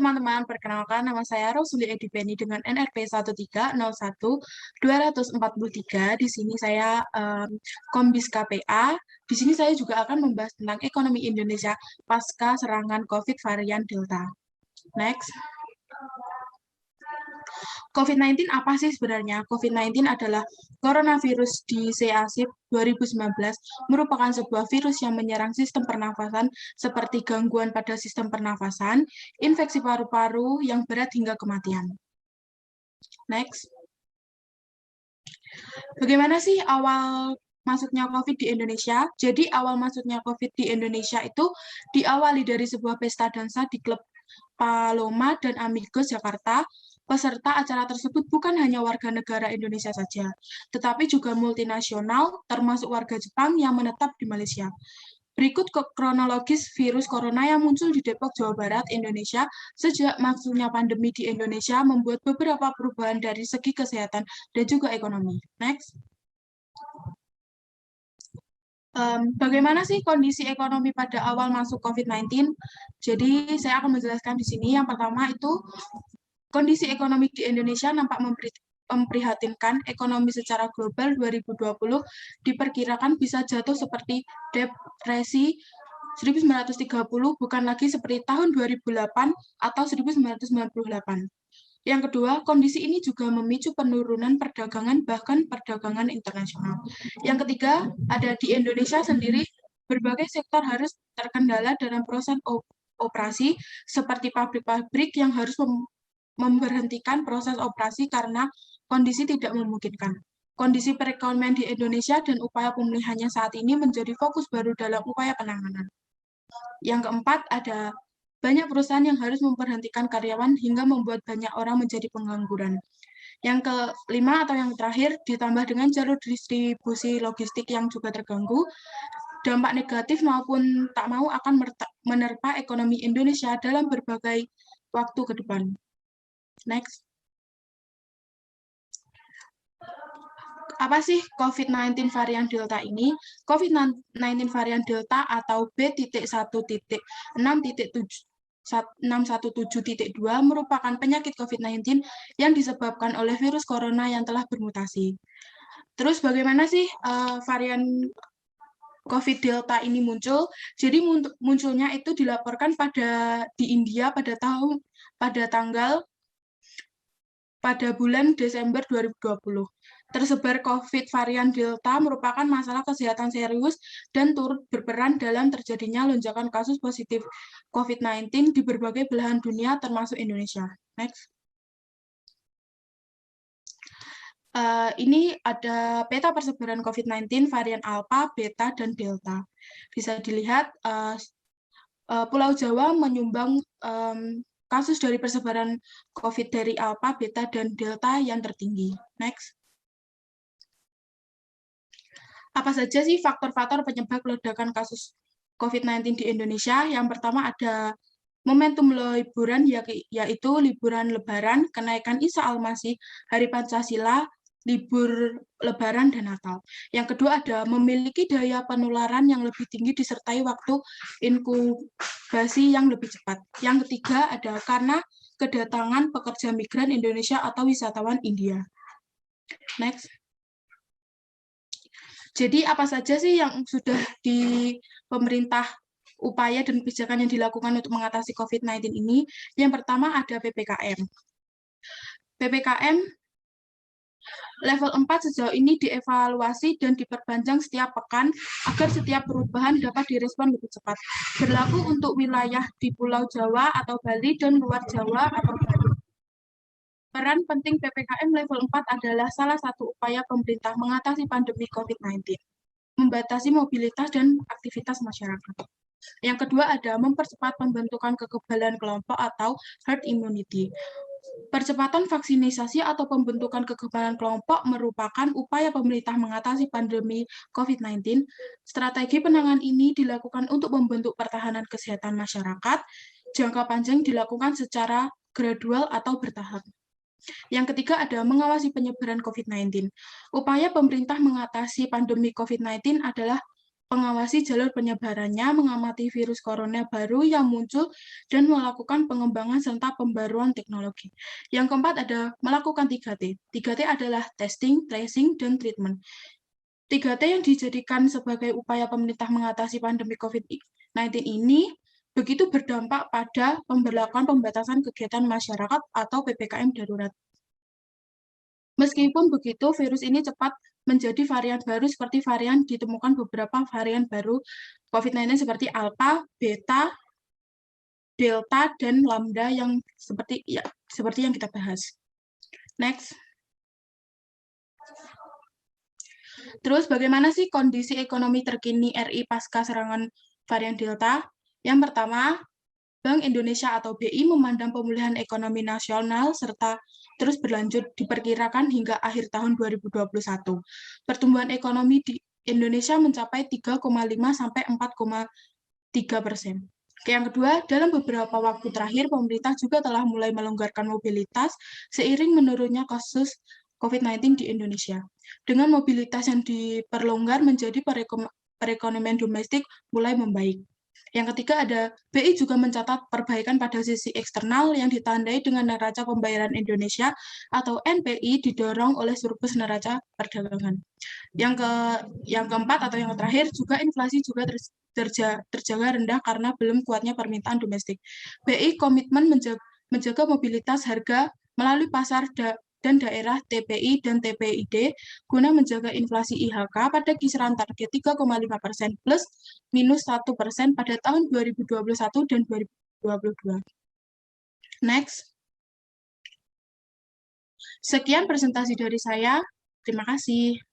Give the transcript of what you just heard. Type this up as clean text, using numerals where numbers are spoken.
teman-teman, perkenalkan nama saya Rosuli Edipeni dengan NRP 1301243. Di sini saya Kombis KPA. Di sini saya juga akan membahas tentang ekonomi Indonesia pasca serangan COVID varian Delta. Next. COVID-19 apa sih sebenarnya? COVID-19 adalah coronavirus disease 2019, merupakan sebuah virus yang menyerang sistem pernafasan seperti gangguan pada sistem pernafasan, infeksi paru-paru yang berat hingga kematian. Next. Bagaimana sih awal masuknya COVID di Indonesia? Jadi awal masuknya COVID di Indonesia itu diawali dari sebuah pesta dansa di klub Paloma dan Amigos Jakarta. Peserta acara tersebut bukan hanya warga negara Indonesia saja, tetapi juga multinasional, termasuk warga Jepang yang menetap di Malaysia. Berikut kronologis virus corona yang muncul di Depok, Jawa Barat, Indonesia sejak masuknya pandemi di Indonesia membuat beberapa perubahan dari segi kesehatan dan juga ekonomi. Next. Bagaimana sih kondisi ekonomi pada awal masuk COVID-19? Jadi saya akan menjelaskan di sini. Yang pertama itu kondisi ekonomi di Indonesia nampak memprihatinkan. Ekonomi secara global 2020 diperkirakan bisa jatuh seperti depresi 1930, bukan lagi seperti tahun 2008 atau 1998. Yang kedua, kondisi ini juga memicu penurunan perdagangan, bahkan perdagangan internasional. Yang ketiga, ada di Indonesia sendiri, berbagai sektor harus terkendala dalam proses operasi, seperti pabrik-pabrik yang harus memberhentikan proses operasi karena kondisi tidak memungkinkan. Kondisi perekonomian di Indonesia dan upaya pemulihannya saat ini menjadi fokus baru dalam upaya penanganan. Yang keempat, ada banyak perusahaan yang harus memberhentikan karyawan hingga membuat banyak orang menjadi pengangguran. Yang kelima atau yang terakhir, ditambah dengan jalur distribusi logistik yang juga terganggu, dampak negatif maupun tak mau akan menerpa ekonomi Indonesia dalam berbagai waktu ke depan. Next. Apa sih COVID-19 varian Delta ini? COVID-19 varian Delta atau B.1.6.617.2 merupakan penyakit COVID-19 yang disebabkan oleh virus corona yang telah bermutasi. Terus bagaimana sih varian COVID Delta ini muncul? Jadi munculnya itu dilaporkan di India pada bulan Desember 2020. Tersebar COVID varian Delta merupakan masalah kesehatan serius dan turut berperan dalam terjadinya lonjakan kasus positif COVID-19 di berbagai belahan dunia termasuk Indonesia. Next. Ini ada peta persebaran COVID-19 varian Alpha, Beta, dan Delta. Bisa dilihat Pulau Jawa menyumbang kasus dari persebaran COVID dari Alpha, Beta, dan Delta yang tertinggi. Next. Apa saja sih faktor-faktor penyebab ledakan kasus COVID-19 di Indonesia? Yang pertama ada momentum liburan, yaitu liburan Lebaran, kenaikan Isa Al-Masih, Hari Pancasila, libur Lebaran, dan Natal. Yang kedua ada memiliki daya penularan yang lebih tinggi disertai waktu inkubasi yang lebih cepat. Yang ketiga ada karena kedatangan pekerja migran Indonesia atau wisatawan India. Next. Jadi apa saja sih yang sudah di pemerintah upaya dan kebijakan yang dilakukan untuk mengatasi COVID-19 ini? Yang pertama ada PPKM. PPKM level 4 sejauh ini dievaluasi dan diperpanjang setiap pekan agar setiap perubahan dapat direspon lebih cepat. Berlaku untuk wilayah di Pulau Jawa atau Bali dan luar Jawa atau Bali. Peran penting PPKM level 4 adalah salah satu upaya pemerintah mengatasi pandemi COVID-19, membatasi mobilitas dan aktivitas masyarakat. Yang kedua ada mempercepat pembentukan kekebalan kelompok atau herd immunity. Percepatan vaksinasi atau pembentukan kekebalan kelompok merupakan upaya pemerintah mengatasi pandemi COVID-19. Strategi penanganan ini dilakukan untuk membentuk pertahanan kesehatan masyarakat. Jangka panjang dilakukan secara gradual atau bertahap. Yang ketiga ada mengawasi penyebaran COVID-19. Upaya pemerintah mengatasi pandemi COVID-19 adalah mengawasi jalur penyebarannya, mengamati virus corona baru yang muncul, dan melakukan pengembangan serta pembaruan teknologi. Yang keempat ada melakukan 3T. 3T adalah testing, tracing, dan treatment. 3T yang dijadikan sebagai upaya pemerintah mengatasi pandemi COVID-19 ini begitu berdampak pada pemberlakuan pembatasan kegiatan masyarakat atau PPKM darurat. Meskipun begitu, virus ini cepat menjadi varian baru seperti varian ditemukan beberapa varian baru COVID-19 seperti Alpha, Beta, Delta, dan Lambda yang seperti yang kita bahas. Next. Terus bagaimana sih kondisi ekonomi terkini RI pasca serangan varian Delta? Yang pertama, Bank Indonesia atau BI memandang pemulihan ekonomi nasional serta terus berlanjut diperkirakan hingga akhir tahun 2021. Pertumbuhan ekonomi di Indonesia mencapai 3,5 sampai 4,3%. Yang kedua, dalam beberapa waktu terakhir, pemerintah juga telah mulai melonggarkan mobilitas seiring menurunnya kasus COVID-19 di Indonesia. Dengan mobilitas yang diperlonggar menjadi perekonomian domestik mulai membaik. Yang ketiga ada BI juga mencatat perbaikan pada sisi eksternal yang ditandai dengan neraca pembayaran Indonesia atau NPI didorong oleh surplus neraca perdagangan. Yang keempat atau yang terakhir juga inflasi juga terjaga rendah karena belum kuatnya permintaan domestik. BI komitmen menjaga mobilitas harga melalui pasar dan daerah TPI dan TPID guna menjaga inflasi IHK pada kisaran target 3,5% plus minus 1% pada tahun 2021 dan 2022. Next. Sekian presentasi dari saya. Terima kasih.